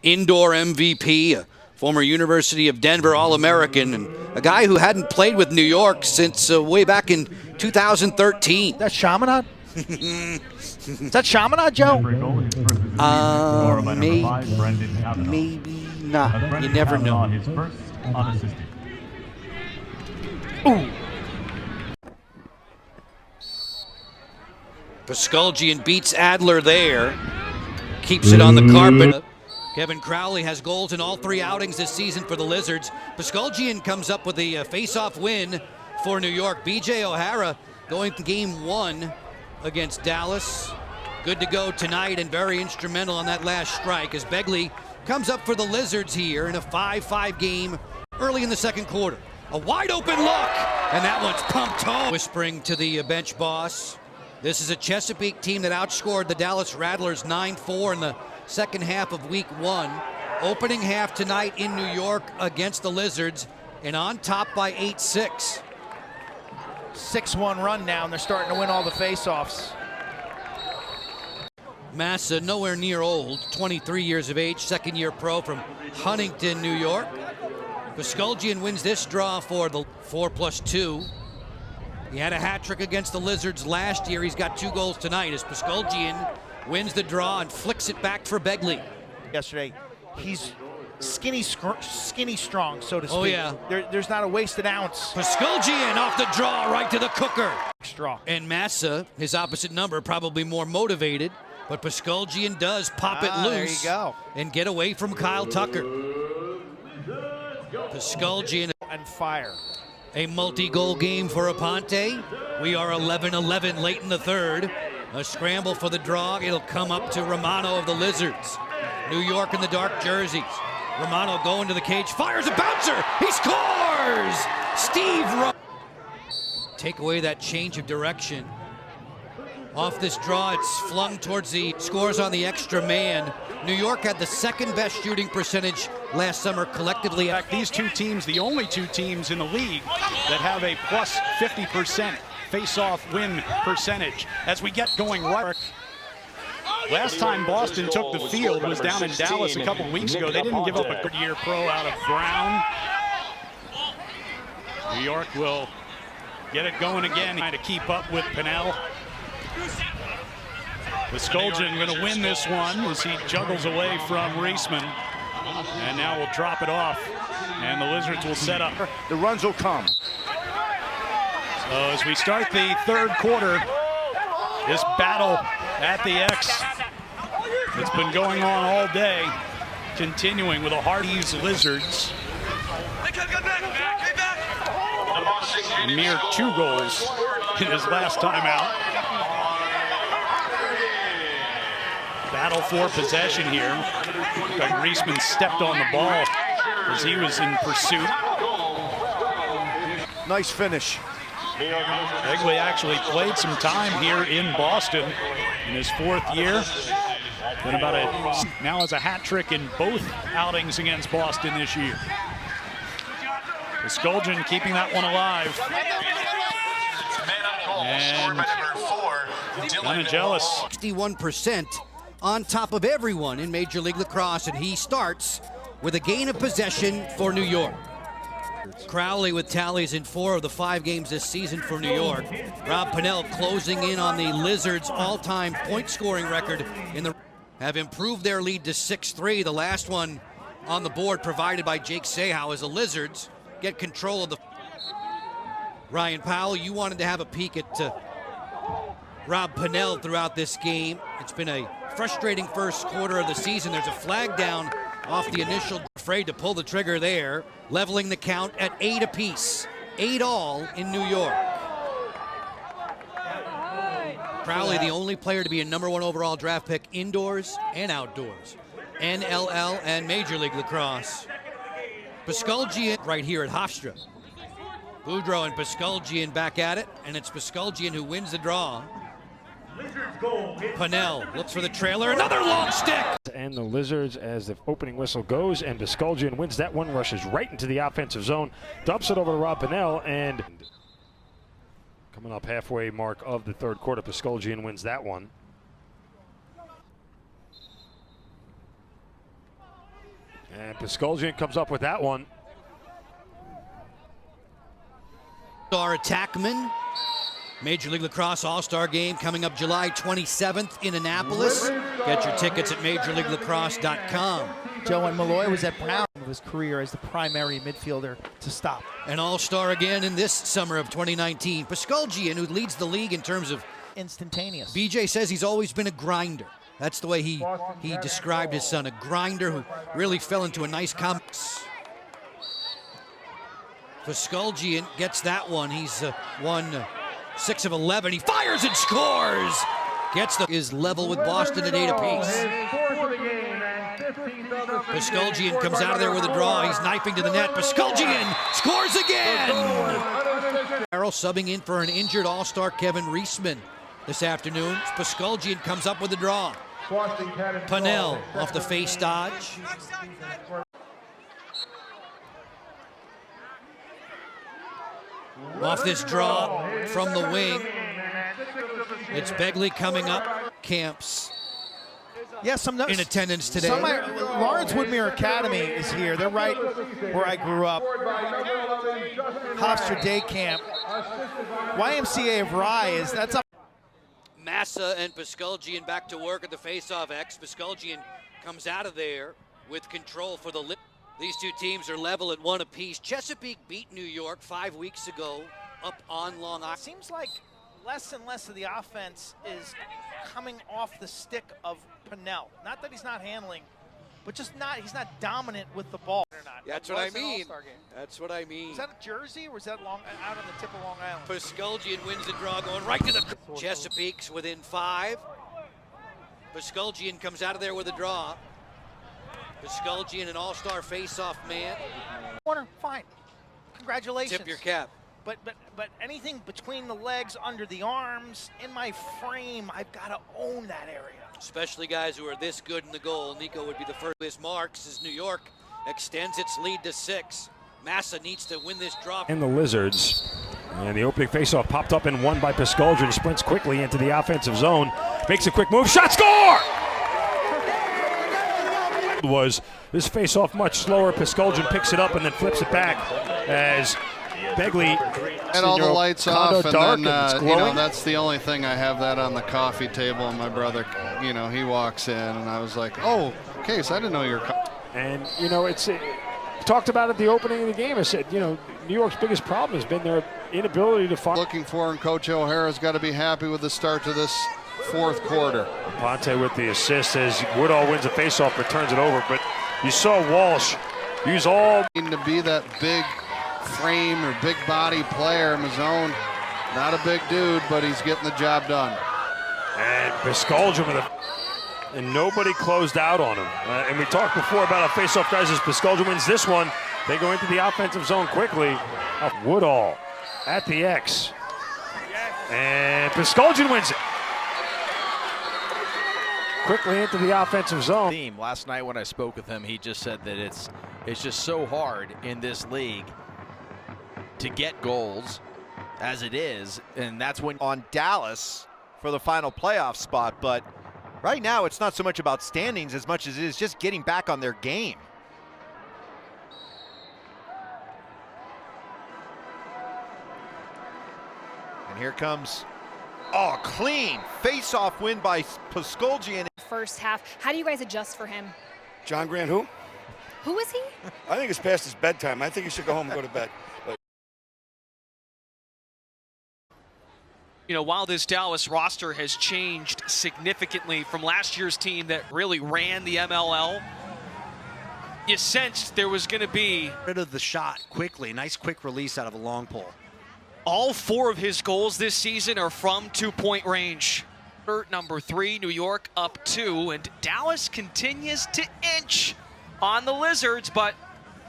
indoor MVP, a former University of Denver All-American, and a guy who hadn't played with New York since way back in 2013. That's Chaminade? Is that Chaminade, Joe? Maybe not. You never know. Ooh. Puskuldjian beats Adler there. Keeps it on the carpet. Kevin Crowley has goals in all 3 outings this season for the Lizards. Puskuldjian comes up with a face-off win for New York. B.J. O'Hara going to game 1 against Dallas. Good to go tonight and very instrumental on that last strike as Begley comes up for the Lizards here in a 5-5 game early in the second quarter. A wide open look, and that one's pumped home. Whispering to the bench boss. This is a Chesapeake team that outscored the Dallas Rattlers 9-4 in the second half of week 1. Opening half tonight in New York against the Lizards and on top by 8-6. 6-1 run now, and they're starting to win all the faceoffs. Massa, nowhere near old, 23 years of age, second-year pro from Huntington, New York. Puskuldjian wins this draw for the 4+2. He had a hat trick against the Lizards last year. He's got 2 goals tonight as Puskuldjian wins the draw and flicks it back for Begley. Yesterday, he's skinny strong, so to speak. Oh, yeah. There's not a wasted ounce. Puskuldjian off the draw, right to the cooker. Strong. And Massa, his opposite number, probably more motivated, but Puskuldjian does pop it loose. There you go. And get away from Kyle Tucker. Puskuldjian and fire. A multi-goal game for Aponte. We are 11-11 late in the third. A scramble for the draw. It'll come up to Romano of the Lizards. New York in the dark jerseys. Romano going to the cage, fires a bouncer. He scores! Steve take away that change of direction. Off this draw, it's flung towards the scores on the extra man. New York had the second best shooting percentage last summer collectively. In fact, these 2 teams, the only 2 teams in the league that have a plus 50% face-off win percentage. As we get going right. Last time Boston took the field was down in Dallas a couple weeks ago. They didn't give up a good-year pro out of Brown. New York will get it going again, trying to keep up with Pennell. Puskuldjian going to win this one as he juggles away from Reisman. And now will drop it off. And the Lizards will set up. The runs will come. So as we start the third quarter, this battle at the X, it's been going on all day, continuing with the Hardy's Lizards. A mere 2 goals in his last time out. Battle for possession here. Like Reisman stepped on the ball as he was in pursuit. Nice finish. Begley actually played some time here in Boston in his 4th year. Then now has a hat trick in both outings against Boston this year. Puskuldjian keeping that one alive. And Dylan 61% on top of everyone in Major League Lacrosse, and he starts with a gain of possession for New York. Crowley with tallies in 4 of the 5 games this season for New York. Rob Pennell closing in on the Lizards' all-time point-scoring record have improved their lead to 6-3. The last one on the board provided by Jake Sehow as the Lizards get control of the... Ryan Powell, you wanted to have a peek at Rob Pennell throughout this game. It's been a frustrating first quarter of the season. There's a flag down off the initial, afraid to pull the trigger there, leveling the count at 8 apiece. 8 all in New York. Crowley, the only player to be a #1 overall draft pick indoors and outdoors. NLL and Major League Lacrosse. Puskuldjian right here at Hofstra. Boudreau and Puskuldjian back at it, and it's Puskuldjian who wins the draw. Pennell looks for the trailer, another long stick! And the Lizards, as the opening whistle goes, and Puskuldjian wins that one, rushes right into the offensive zone, dumps it over to Rob Pennell, and coming up halfway mark of the third quarter, Puskuldjian wins that one. And Puskuldjian comes up with that one. Our attackman. Major League Lacrosse All-Star Game coming up July 27th in Annapolis. Get your tickets at MajorLeagueLacrosse.com. Joe and Malloy was at Brown of his career as the primary midfielder to stop. An All-Star again in this summer of 2019. Puskuldjian, who leads the league in terms of Instantaneous. BJ says he's always been a grinder. That's the way he described his son, a grinder who really fell into a nice combination. Puskuldjian gets that one. He's won 6 of 11. He fires and scores. Is level with Boston at 8 apiece. Puskuldjian comes out of there with a draw. He's knifing to the net. Puskuldjian scores again. Carroll subbing in for an injured All-Star Kevin Reisman this afternoon. Puskuldjian comes up with a draw. Pannell off the face dodge. Off this draw from the wing. It's Begley coming up. Camps Yes, in attendance today. Lawrence Woodmere Academy is here. They're right where I grew up. Hofstra Day Camp. YMCA of Rye that's up. Massa and Puskuldjian back to work at the face-off X. Puskuldjian comes out of there with control for the lip. These two teams are level at 1 apiece. Chesapeake beat New York 5 weeks ago up on Long Island. Seems like less and less of the offense is coming off the stick of Pannell. Not that he's not handling, but just he's not dominant with the ball. That's what I mean. That's what I mean. Is that a Jersey or was that out on the tip of Long Island? Puskuldjian wins the draw going right to the Chesapeake's within 5. Puskuldjian comes out of there with a draw. Puskuldjian, an all-star face-off man. Corner, fine. Congratulations. Tip your cap. But anything between the legs, under the arms, in my frame, I've got to own that area. Especially guys who are this good in the goal. Nico would be the first. This marks as New York extends its lead to 6. Massa needs to win this draw. And the Lizards. And the opening faceoff popped up and won by Puskuldjian. Sprints quickly into the offensive zone. Makes a quick move. Shot, score! Was this faceoff much slower. Puskuldjian picks it up and then flips it back as Begley and all the lights off, and then you know, that's the only thing. I have that on the coffee table, and my brother, you know, he walks in, and I was like, oh, Case, I didn't know you were. And you know, talked about at the opening of the game. I said, you know, New York's biggest problem has been their inability to find. Looking for, and Coach O'Hara's got to be happy with the start to this 4th quarter. Ponte with the assist as Woodall wins a faceoff, returns it over. But you saw Walsh use all. To be that big frame or big body player in the zone. Not a big dude, but he's getting the job done. And Puskuldjian with and nobody closed out on him. And we talked before about how faceoff guys as Puskuldjian wins this one. They go into the offensive zone quickly. Woodall at the X. And Puskuldjian wins it. Quickly into the offensive zone. Last night when I spoke with him, he just said that it's just so hard in this league to get goals as it is, and that's when on Dallas for the final playoff spot. But right now it's not so much about standings as much as it is just getting back on their game. And here comes clean face-off win by Puskuldjian. First half, how do you guys adjust for him? John Grant, who? Who is he? I think it's past his bedtime. I think he should go home and go to bed. You know, while this Dallas roster has changed significantly from last year's team that really ran the MLL, you sensed there was going to be rid of the shot quickly. Nice quick release out of a long pull. All 4 of his goals this season are from 2-point range. Number 3, New York up 2, and Dallas continues to inch on the Lizards, but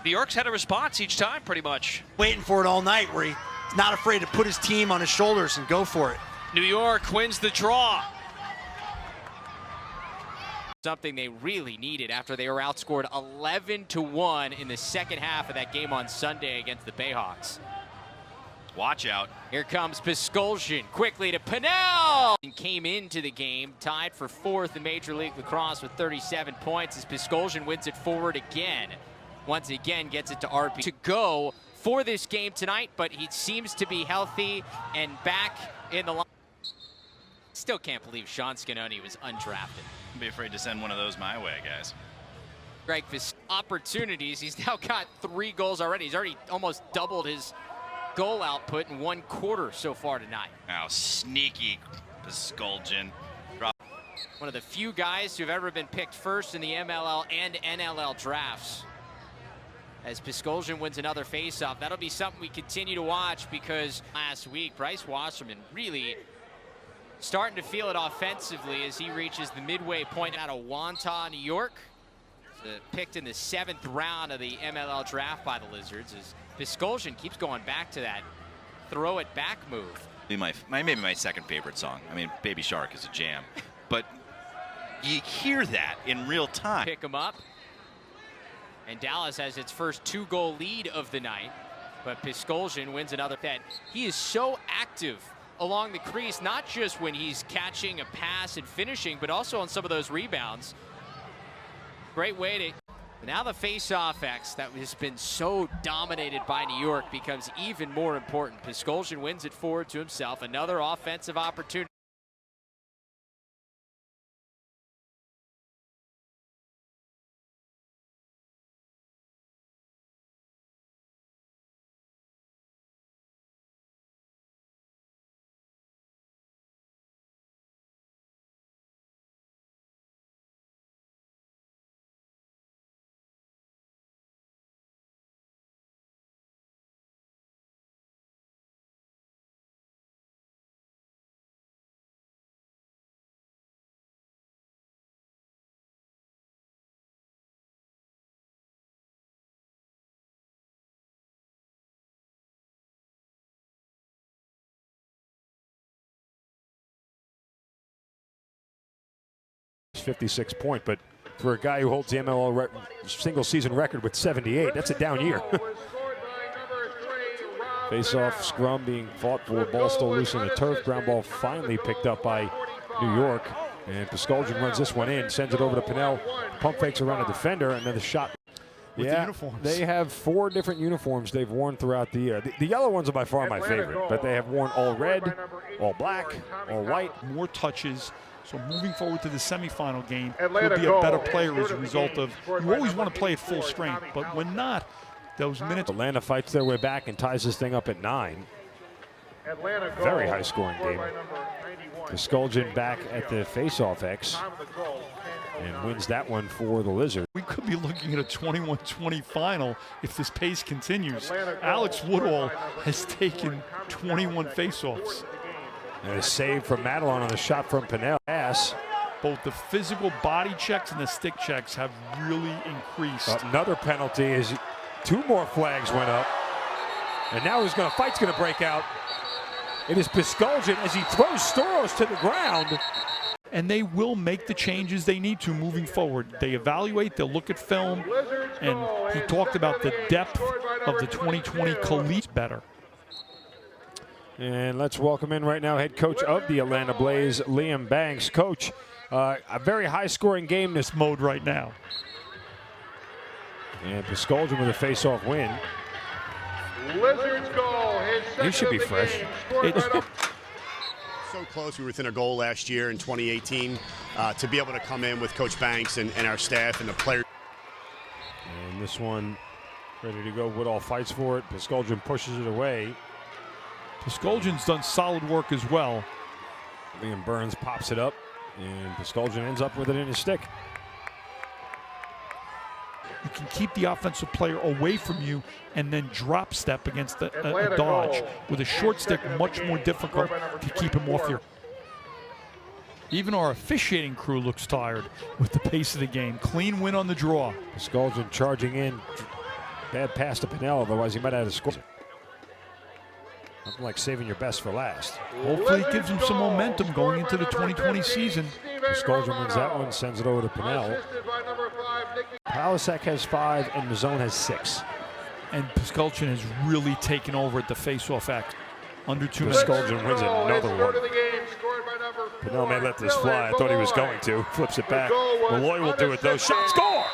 New York's had a response each time pretty much. Waiting for it all night where he's not afraid to put his team on his shoulders and go for it. New York wins the draw. Something they really needed after they were outscored 11-1 in the second half of that game on Sunday against the Bayhawks. Watch out. Here comes Puskuldjian quickly to Pinnell. And came into the game tied for 4th in Major League Lacrosse with 37 points as Puskuldjian wins it forward again. Once again gets it to RP to go for this game tonight, but he seems to be healthy and back in the line. Still can't believe Sean Scanoni was undrafted. Don't be afraid to send one of those my way, guys. Greg, for opportunities, he's now got 3 goals already. He's already almost doubled his goal output in 1 quarter so far tonight. Now, sneaky Puskuldjian. One of the few guys who have ever been picked first in the MLL and NLL drafts. As Puskuldjian wins another faceoff, that'll be something we continue to watch because last week, Bryce Wasserman really starting to feel it offensively as he reaches the midway point out of Wantagh, New York. Picked in the 7th round of the MLL draft by the Lizards as Puskuldjian keeps going back to that throw it back move. Maybe my second favorite song. I mean, Baby Shark is a jam, but you hear that in real time. Pick him up, and Dallas has its first 2-goal lead of the night, but Puskuldjian wins another set. He is so active along the crease, not just when he's catching a pass and finishing, but also on some of those rebounds. Great way to... Now the face-off X that has been so dominated by New York becomes even more important. Puskuldjian wins it forward to himself. Another offensive opportunity. It's 56 point, but for a guy who holds the MLL single season record with 78, that's a down year. Face-off scrum being fought for, ball still loose on the turf. Ground ball finally picked up by New York, and Puskuldjian runs this one in, sends it over to Pinnell. Pump fakes around a defender, and then the shot. With the uniforms. They have 4 different uniforms they've worn throughout the year. The yellow ones are by far my favorite, but they have worn all red, all black, all white. More touches. So moving forward to the semifinal game, he'll be a better player as a result of, you always want to play at full strength, but when not, those minutes. Atlanta fights their way back and ties this thing up at 9. Very high scoring game. Puskuldjian back at the face-off X and wins that one for the Lizards. We could be looking at a 21-20 final if this pace continues. Alex Woodall has taken 21 face-offs. And a save from Madelon on the shot from Pinnell. Both the physical body checks and the stick checks have really increased. Another penalty as 2 more flags went up. And now fight's gonna break out. It is Puskuldjian as he throws Storos to the ground. And they will make the changes they need to moving forward. They evaluate, they'll look at film, and he talked about the depth of the 2020 collegiate better. And let's welcome in right now head coach of the Atlanta Blaze, Liam Banks. Coach, a very high-scoring game this mode right now. And Puskuldjian with a face-off win. Lizards goal. He should be fresh. So close. We were within a goal last year in 2018. To be able to come in with Coach Banks and our staff and the players. And this one ready to go. Woodall fights for it. Puskuldjian pushes it away. Puskuldjian's done solid work as well. Liam Burns pops it up, and Puskuldjian ends up with it in his stick. You can keep the offensive player away from you and then drop step against a dodge. With a short stick, much more difficult to keep him off your. Even our officiating crew looks tired with the pace of the game. Clean win on the draw. Puskuldjian charging in. Bad pass to Pinnell, otherwise he might have had a score. Nothing like saving your best for last. Hopefully it gives him some momentum going into the 2020 season. Puskuldjian wins that one, sends it over to Pinnell. Palisek has 5 and Mazzone has 6. And Puskuldjian has really taken over at the face-off act. Under 2 minutes. Puskuldjian wins another one. Pinnell may let this fly. I thought he was going to. Flips it back. Malloy will do it though. Shot, score!